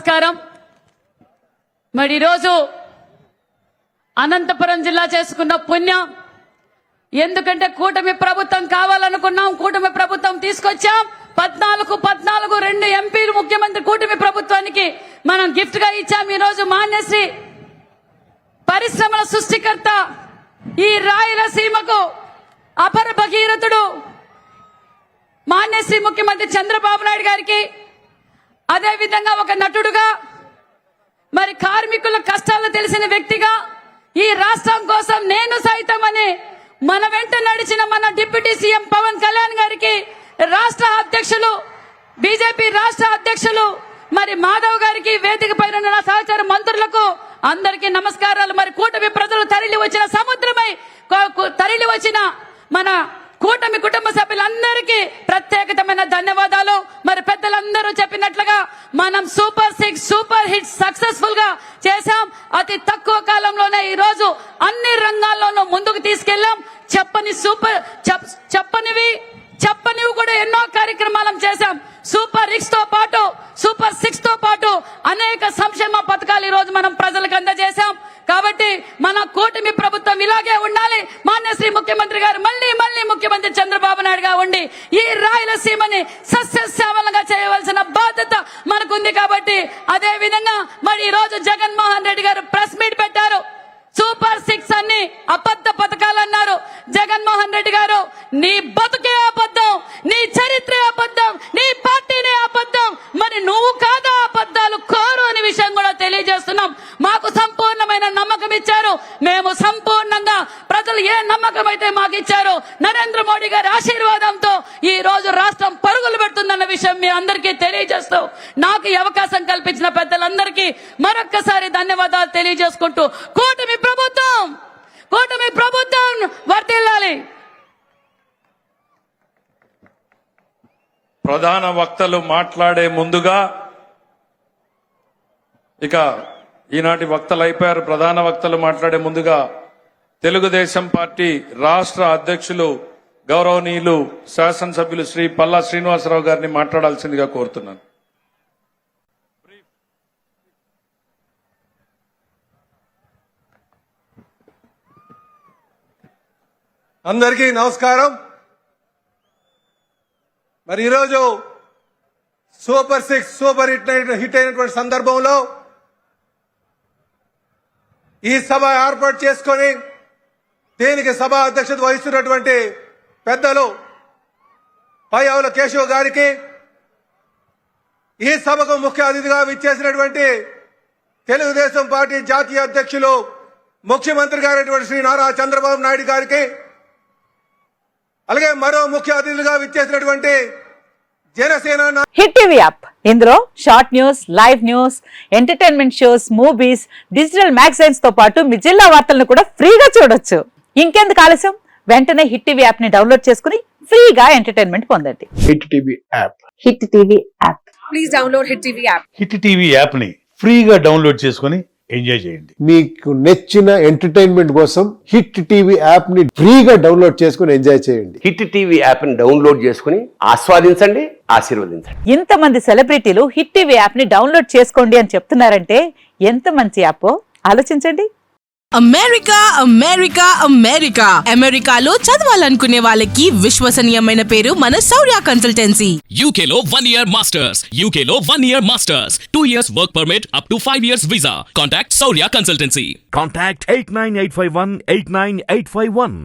నమస్కారం. మరి ఈరోజు అనంతపురం జిల్లా చేసుకున్న పుణ్యం. ఎందుకంటే కూటమి ప్రభుత్వం కావాలనుకున్నాం, కూటమి ప్రభుత్వం తీసుకొచ్చాం. 14 2 ఎంపీలు ముఖ్యమంత్రి కూటమి ప్రభుత్వానికి మనం గిఫ్ట్ గా ఇచ్చాం. ఈరోజు మాన్యశ్రీ పరిశ్రమల సృష్టికర్త, ఈ రాయలసీమకు అపర భగీరథుడు మాన్యశ్రీ ముఖ్యమంత్రి చంద్రబాబు నాయుడు గారికి, అదే విధంగా ఒక నటుడుగా, మరి కార్మికుల కష్టాలు తెలిసిన వ్యక్తిగా, ఈ రాష్ట్రం కోసం నేను సైతం అని మన వెంట నడిచిన మన డిప్యూటీ సీఎం పవన్ కళ్యాణ్ గారికి, రాష్ట్ర అధ్యక్షులు బీజేపీ రాష్ట్ర అధ్యక్షులు మరి మాధవ్ గారికి, వేదిక పైన ఉన్న సహచార మంత్రులకు అందరికీ నమస్కారాలు. మరి కూటమి ప్రజలు తరలి వచ్చిన సముద్రమై తరలి వచ్చిన మన కూటమి కుటుంబ సభ్యులందరికీ ప్రత్యేకమైన ధన్యవాదాలు. మరి పెద్దలందరూ చెప్పినట్లుగా మనం సూపర్ 6 సూపర్ హిట్ సక్సెస్ఫుల్ గా చేశాం. అతి తక్కువ కాలంలోనే ఈ రోజు అన్ని రంగాల్లోనూ ముందుకు తీసుకెళ్లాం. చెప్పనివి కూడా ఎన్నో కార్యక్రమాలను చేశాం. సూపర్ 6 తో పాటు సూపర్ 6 తో పాటు అనేక సంక్షేమ పథకాలు ఈ రోజు మనం ప్రజలకు అందజేశాం. కాబట్టి మన కూటమి ప్రభుత్వం ఇలాగే ఉండాలి. మాన్యశ్రీ ముఖ్యమంత్రి గారు మళ్ళీ ముఖ్యమంత్రి చంద్రబాబు నాయుడుగా ఉండి ఈ రాయలసీమని సస్యశ్యామలంగా చేయవలసిన బాధ్యత మనకుంది. కాబట్టి అదే విధంగా మరి ఈ రోజు జగన్మోహన్ రెడ్డి గారు ప్రెస్ మీట్ పెట్టారు. సూపర్ 6 అన్ని అబద్ధ పథకాలు అన్నారు. జగన్మోహన్ రెడ్డి గారు, నీ బతుకే అబద్ధం, నీ చరిత్రే అబద్ధం, నీ పార్టీనే అబద్ధం, మరి నువ్వు కాదా అబద్ధాలు కోరు అనే విషయం కూడా తెలియజేస్తున్నాం. మాకు సంపూర్ణమైన నమ్మకం ఇచ్చారు. మేము సంపూర్ణంగా ప్రజలు ఏ నమ్మకం అయితే మాకు ఇచ్చారో నరేంద్ర మోడీ గారి ఆశీర్వాదంతో ఈ రోజు రాష్ట్రం పరుగులు పెడుతుందన్న విషయం మీ అందరికీ తెలియజేస్తూ, నాకు ఈ అవకాశం కల్పించిన పెద్దలందరికీ మరొక్కసారి ధన్యవాదాలు తెలియజేసుకుంటూ, కూటమి ప్రభుత్వం వర్ధిల్లాలి. ప్రధాన వక్తలు మాట్లాడే ముందుగా, ఇక ఈనాటి వక్తలు అయిపోయారు. ప్రధాన వక్తలు మాట్లాడే ముందుగా తెలుగుదేశం పార్టీ రాష్ట్ర అధ్యక్షులు గౌరవనీయులు శాసనసభ్యులు శ్రీ పల్లా శ్రీనివాసరావు గారిని మాట్లాడాల్సిందిగా కోరుతున్నాను. అందరికీ నమస్కారం. మరి ఈరోజు సూపర్ 6 సూపర్ హిట్ అయినటువంటి సందర్భంలో ఈ సభ ఏర్పాటు చేసుకొని దీనికి సభా అధ్యక్షత వహిస్తున్నటువంటి పెద్దలు పయ్యావుల కేశవ్ గారికి, ఈ సభకు ముఖ్య అతిథిగా విచ్చేసినటువంటి తెలుగుదేశం పార్టీ జాతీయ అధ్యక్షులు ముఖ్యమంత్రి గారైనటువంటి శ్రీ నారా చంద్రబాబు నాయుడు గారికి, అలాగే మరో ముఖ్య అతిథులుగా విచ్చేసినటువంటి జనసేన హిట్ టీవీ యాప్. ఇందులో short news, live news, entertainment shows, movies, digital magazines తో పాటు మీ జిల్లా వార్తలను కూడా ఫ్రీగా చూడొచ్చు. ఇంకెందుకు ఆలస్యం, వెంటనే హిట్ టీవీ యాప్ ని డౌన్లోడ్ చేసుకుని ఫ్రీగా ఎంటర్టైన్మెంట్ పొందండి. Hit TV app. Hit TV app. Please download hit TV app. Hit TV app ని ఫ్రీగా డౌన్లోడ్ చేసుకుని ఎంజాయ్ చేయండి. మీకు నచ్చిన ఎంటర్టైన్మెంట్ కోసం హిట్ టీవీ యాప్ ని ఫ్రీగా డౌన్లోడ్ చేసుకుని ఎంజాయ్ చేయండి. హిట్ టీవీ యాప్ ని డౌన్లోడ్ చేసుకుని ఆస్వాదించండి, ఆశీర్వదించండి. ఇంతమంది సెలబ్రిటీలు హిట్ టీవీ యాప్ ని డౌన్లోడ్ చేసుకోండి అని చెప్తున్నారంటే ఎంత మంచి యాప్ ఆలోచించండి. అమెరికా అమెరికాలో చదవాలనుకునే వాళ్ళకి విశ్వసనీయమైన పేరు మన శౌర్య కన్సల్టెన్సీ. UK లో 1 year masters, UK లో 1 year masters, 2 years work permit up to 5 years visa. Contact Saurya Consultancy. Contact 89851 89851.